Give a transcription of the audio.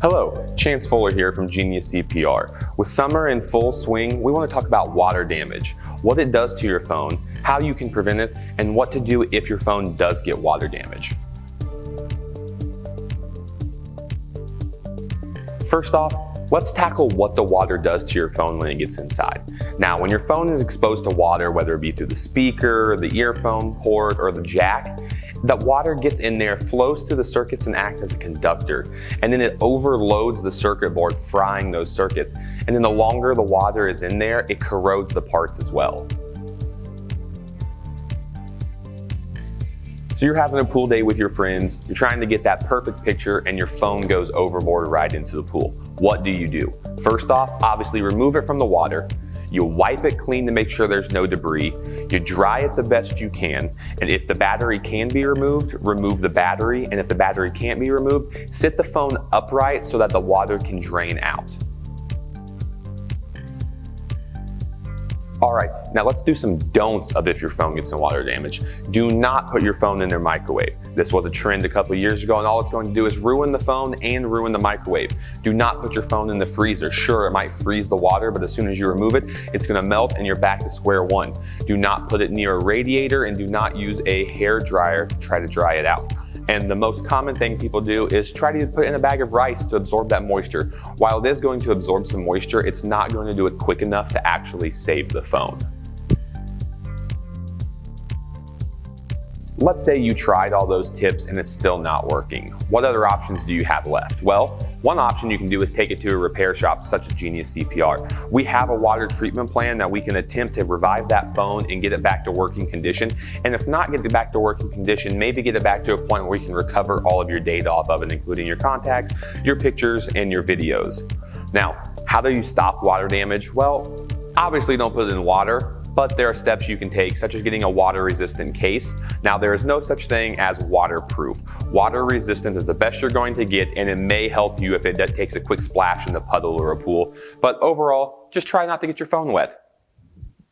Hello, Chance Fuller here from Genius CPR. With summer in full swing, we want to talk about water damage, what it does to your phone, how you can prevent it, and what to do if your phone does get water damage. First off, let's tackle what the water does to your phone when it gets inside. Now, when your phone is exposed to water, whether it be through the speaker, the earphone port, or the jack, that water gets in there, flows through the circuits and acts as a conductor, and then it overloads the circuit board, frying those circuits. And then the longer the water is in there, it corrodes the parts as well. So you're having a pool day with your friends, you're trying to get that perfect picture, and your phone goes overboard right into the pool. What do? First off, obviously remove it from the water. You wipe it clean to make sure there's no debris. You dry it the best you can. And if the battery can be removed, remove the battery. And if the battery can't be removed, sit the phone upright so that the water can drain out. All right, now let's do some don'ts of if your phone gets in water damage. Do not put your phone in their microwave. This was a trend a couple of years ago, and all it's going to do is ruin the phone and ruin the microwave. Do not put your phone in the freezer. Sure, it might freeze the water, but as soon as you remove it, it's going to melt and you're back to square one. Do not put it near a radiator, and do not use a hair dryer to try to dry it out. And the most common thing people do is try to put it in a bag of rice to absorb that moisture. While it is going to absorb some moisture, it's not going to do it quick enough to actually save the phone. Let's say you tried all those tips and it's still not working. What other options do you have left? Well, one option you can do is take it to a repair shop such as Genius CPR. We have a water treatment plan that we can attempt to revive that phone and get it back to working condition. And if not get it back to working condition, maybe get it back to a point where you can recover all of your data off of it, including your contacts, your pictures, and your videos. Now, how do you stop water damage? Well, obviously don't put it in water. But there are steps you can take, such as getting a water-resistant case. Now, there is no such thing as waterproof. Water-resistant is the best you're going to get, and it may help you if it takes a quick splash in the puddle or a pool. But overall, just try not to get your phone wet.